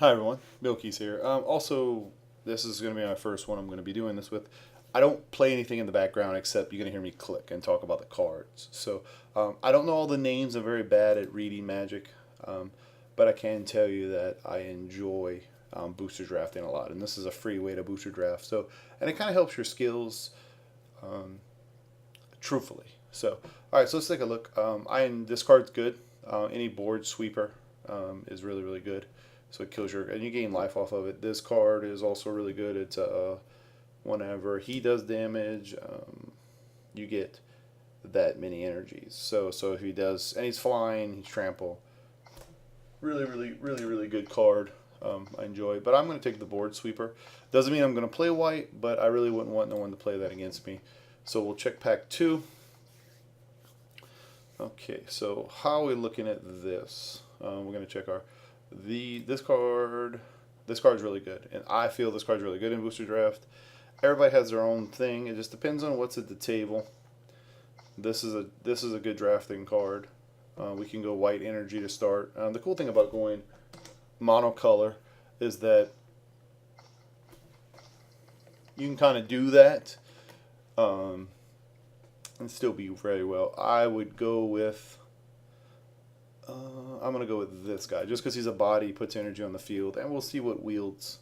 Hi everyone, Billkeyz here. Also, this is going to be my first one I'm going to be doing this with. I don't play anything in the background except you're going to hear me click and talk about the cards. So I don't know all the names. I'm very bad at reading Magic, but I can tell you that I enjoy booster drafting a lot, and this is a free way to booster draft. So and it kind of helps your skills, um, truthfully. So all right, so let's take a look. This card's good. Any board sweeper is really good. So it kills your and you gain life off of it. This card is also really good. It's whenever he does damage, you get that many energies. So if he does and he's flying, he's trample. Really good card. I enjoy, but I'm going to take the board sweeper. Doesn't mean I'm going to play white, but I really wouldn't want no one to play that against me. So we'll check pack 2. Okay, so how are we looking at this? We're going to check our this card. This card's really good, and I feel this card's really good in booster draft. Everybody has their own thing. It just depends on what's at the table. This is a good drafting card. We can go white energy to start. The cool thing about going monocolor is that you can kind of do that and still be very well. I would go with I'm going to go with this guy just because he's a body, puts energy on the field, and we'll see what wields.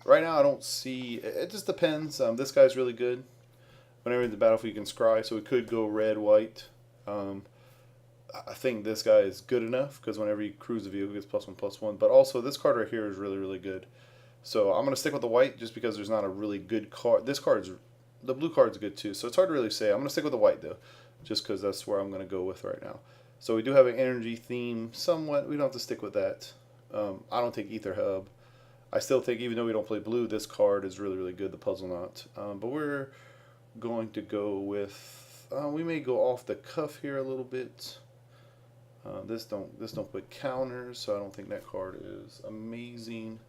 Right now I don't see, it just depends. This guy's really good. Whenever in the battlefield you can scry, so we could go red, white. I think this guy is good enough because whenever you cruise the vehicle, it gets +1/+1. But also this card right here is really good. So I'm going to stick with the white just because there's not a really good card. The blue card's good too, so it's hard to really say. I'm going to stick with the white though, just because that's where I'm going to go with right now. So we do have an energy theme somewhat. We don't have to stick with that. I don't take Ether Hub. I still think even though we don't play blue, this card is really good, the Puzzle Knot. But we're going to go with, we may go off the cuff here a little bit. This don't put counters, so I don't think that card is amazing.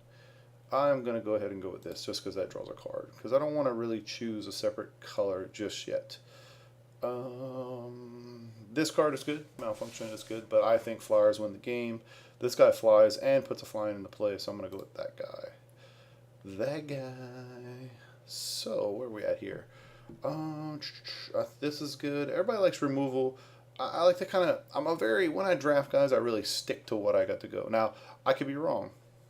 I'm going to go ahead and go with this just because that draws a card. Because I don't want to really choose a separate color just yet. This card is good. Malfunction is good, but I think flyers win the game. This guy flies and puts a flying into play, so I'm going to go with that guy. That guy. So, where are we at here? This is good. Everybody likes removal. I like to kind of, when I draft guys, I really stick to what I got to go. Now, I could be wrong,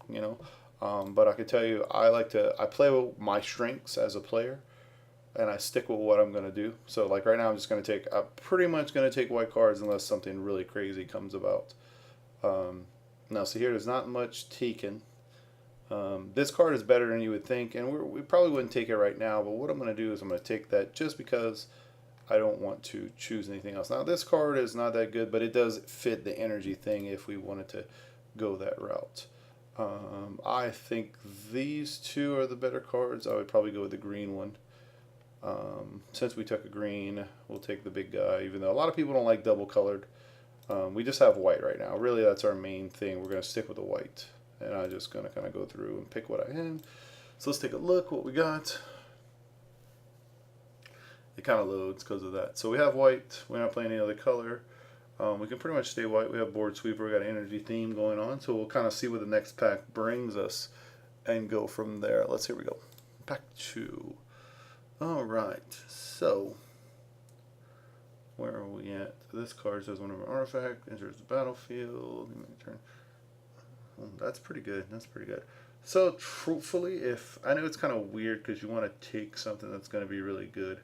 you know, but I can tell you, I play with my strengths as a player, and I stick with what I'm going to do. So, like right now, I'm pretty much going to take white cards unless something really crazy comes about. Now, see here, there's not much taken. This card is better than you would think, and we probably wouldn't take it right now, but what I'm going to do is I'm going to take that just because I don't want to choose anything else. Now, this card is not that good, but it does fit the energy thing if we wanted to go that route. I think these two are the better cards. I would probably go with the green one. Since we took a green, we'll take the big guy, even though a lot of people don't like double colored. We just have white right now. Really, that's our main thing. We're going to stick with the white. And I'm just going to kind of go through and pick what I am. So let's take a look what we got. It kind of loads because of that. So we have white. We're not playing any other color. We can pretty much stay white. We have board sweeper. We got an energy theme going on. So we'll kind of see what the next pack brings us and go from there. Here we go. Pack 2. All right. So where are we at? This card says whenever an artifact enters the battlefield, you may turn. Oh, that's pretty good. That's pretty good. So truthfully, if I know it's kind of weird because you want to take something that's going to be really good,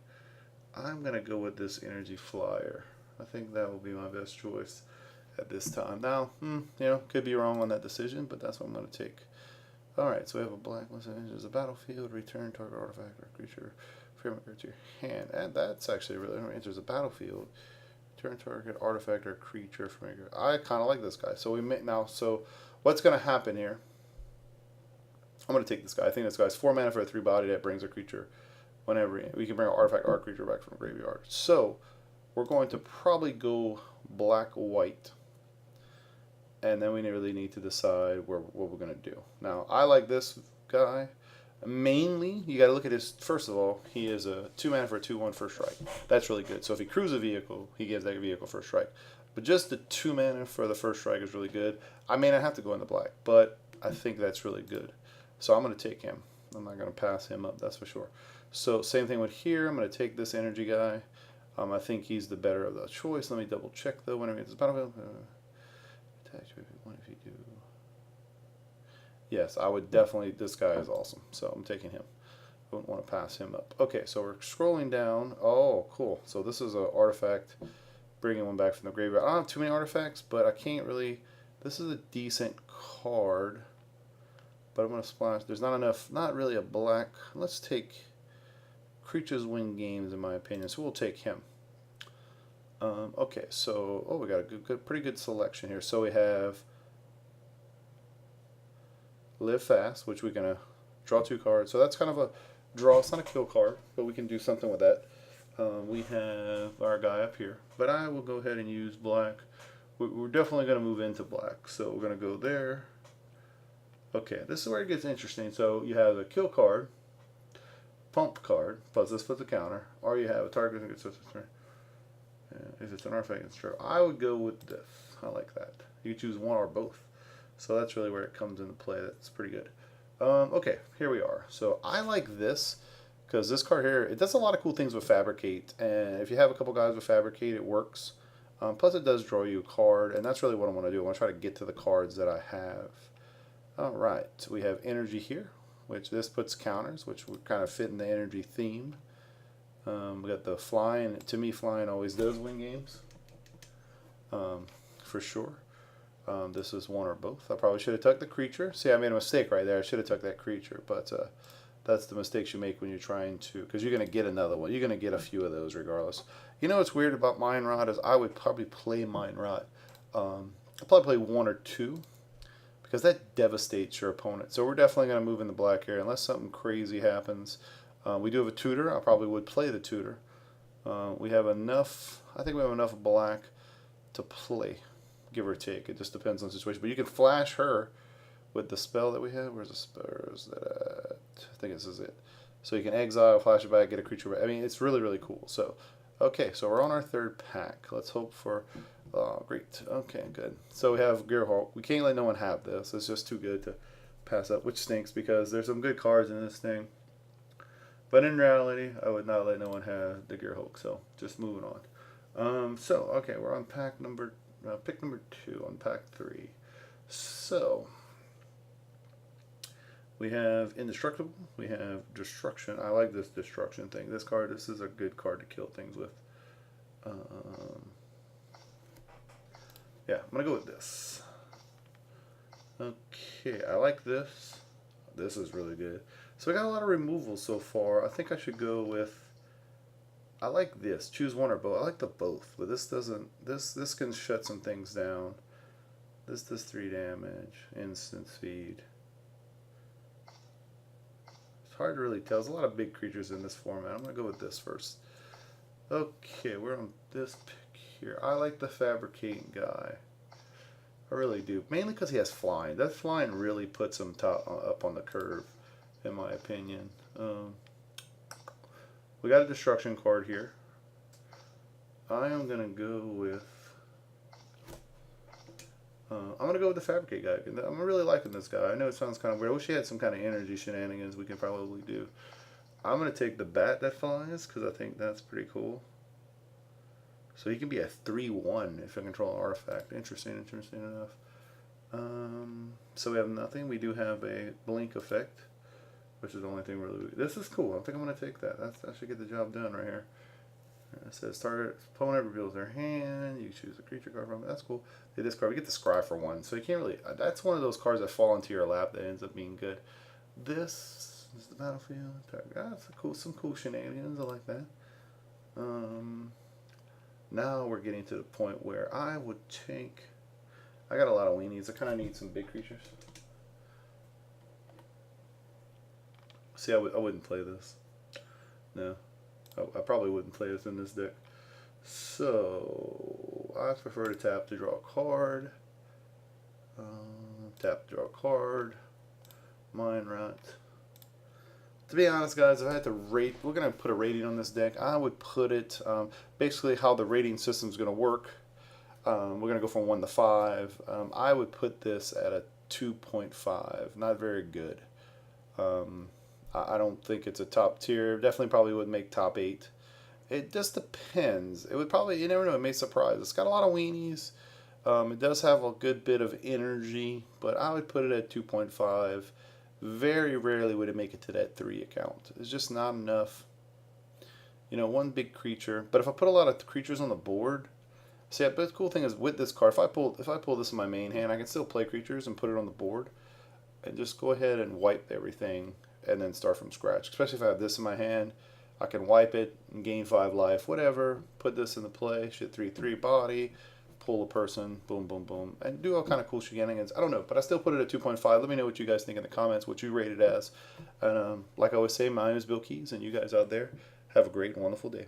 I'm going to go with this energy flyer. I think that will be my best choice at this time. Now, could be wrong on that decision, but that's what I'm going to take. Alright, so we have a black list that enters the battlefield, return target artifact or creature from to your hand. And that's actually really enters the battlefield. Return target artifact or creature from your. I kind of like this guy. So so what's going to happen here? I'm going to take this guy. I think this guy's 4 mana for a 3 body that brings a creature. Whenever we can bring an artifact or a creature back from graveyard. So we're going to probably go black-white. And then we really need to decide what we're going to do. Now, I like this guy. Mainly, you got to look at his, first of all, he is a 2 mana for a 2/1 first strike. That's really good. So if he crews a vehicle, he gives that vehicle first strike. But just the 2 mana for the first strike is really good. I mean, I have to go into black, but I think that's really good. So I'm going to take him. I'm not going to pass him up, that's for sure. So same thing with here. I'm going to take this energy guy. I think he's the better of the choice. Let me double check though. Whenever it's battlefield, attach one if you do. Yes, I would definitely. This guy is awesome, so I'm taking him. I wouldn't want to pass him up. Okay, so we're scrolling down. Oh, cool. So this is an artifact, bringing one back from the graveyard. I don't have too many artifacts, but I can't really. This is a decent card, but I'm gonna splash. There's not enough. Not really a black. Let's take. Creatures win games, in my opinion, so we'll take him. Okay, so we got a pretty good selection here. So we have Live Fast, which we're gonna draw 2 cards. So that's kind of a draw. It's not a kill card, but we can do something with that. We have our guy up here, but I will go ahead and use black. We're definitely gonna move into black, so we're gonna go there. Okay, this is where it gets interesting. So you have a kill card, pump card, plus this puts a counter, or you have a target that gets a turn. If it's an artifact, it's true. I would go with this. I like that. You choose one or both. So that's really where it comes into play. That's pretty good. Okay, here we are. So I like this because this card here, it does a lot of cool things with Fabricate. And if you have a couple guys with Fabricate, it works. Plus it does draw you a card, and that's really what I want to do. I want to try to get to the cards that I have. All right, so we have energy here, which this puts counters, which would kind of fit in the energy theme. We got the flying. To me, flying always does win games, for sure. This is one or both. I probably should have tucked the creature. See, I made a mistake right there. I should have tucked that creature, but that's the mistakes you make when you're trying to, because you're going to get another one. You're going to get a few of those regardless. You know what's weird about Mind Rot is I would probably play Mind Rot. I'd probably play 1 or 2. Because that devastates your opponent. So we're definitely going to move in the black here unless something crazy happens. We do have a tutor. I probably would play the tutor. We have enough. I think we have enough black to play, give or take. It just depends on the situation. But you can flash her with the spell that we have. Where's the spell? Where's that at? I think this is it. So you can exile, flash it back, get a creature back. I mean, it's really, really cool. So, okay, so we're on our 3rd pack. Let's hope for... Oh, great. Okay, good. So we have Gearhulk. We can't let no one have this. It's just too good to pass up, which stinks because there's some good cards in this thing. But in reality, I would not let no one have the Gearhulk. So just moving on. Okay, we're on pick number 2 on pack 3. So we have Indestructible. We have Destruction. I like this Destruction thing. This card, this is a good card to kill things with. Yeah, I'm going to go with this. Okay, I like this. This is really good. So we got a lot of removals so far. I think I should go with... I like this. Choose one or both. I like the both, but this doesn't... This can shut some things down. This does 3 damage. Instant speed. It's hard to really tell. There's a lot of big creatures in this format. I'm going to go with this first. Okay, we're on this pick here. I like the Fabricate guy. I really do. Mainly because he has flying. That flying really puts him up on the curve, in my opinion. We got a Destruction card here. I am going to go with... I'm going to go with the Fabricate guy. I'm really liking this guy. I know it sounds kind of weird. I wish he had some kind of energy shenanigans we can probably do. I'm going to take the bat that flies because I think that's pretty cool. So he can be a 3/1 if I control an artifact. Interesting enough. So we have nothing. We do have a blink effect, which is the only thing really. This is cool. I think I'm going to take that. That should get the job done right here. It says target opponent reveals their hand. You choose a creature card from it. That's cool. They discard. We get the Scry for 1. So you can't really. That's one of those cards that fall into your lap that ends up being good. This is the battlefield. That's some cool shenanigans. I like that. Now we're getting to the point where I would take... I got a lot of weenies. I kind of need some big creatures. See, I wouldn't play this. No. I probably wouldn't play this in this deck. So, I prefer to tap to draw a card. Tap to draw a card. Mind Rot. To be honest, guys, if I had to rate, we're going to put a rating on this deck. I would put it, basically how the rating system is going to work. We're going to go from 1 to 5. I would put this at a 2.5. Not very good. I don't think it's a top tier. Definitely probably would make top 8. It just depends. It would probably, you never know, it may surprise. It's got a lot of weenies. It does have a good bit of energy, but I would put it at 2.5. Very rarely would it make it to that 3 account. It's just not enough. You know, one big creature. But if I put a lot of creatures on the board, see, but the cool thing is with this card, if I pull this in my main hand, I can still play creatures and put it on the board, and just go ahead and wipe everything, and then start from scratch. Especially if I have this in my hand, I can wipe it and gain 5 life, whatever. Put this into play, shit 3/3 body, pull a person, boom, boom, boom, and do all kind of cool shenanigans. I don't know, but I still put it at 2.5. Let me know what you guys think in the comments, what you rate it as. And like I always say, my name is Billkeyz, and you guys out there have a great and wonderful day.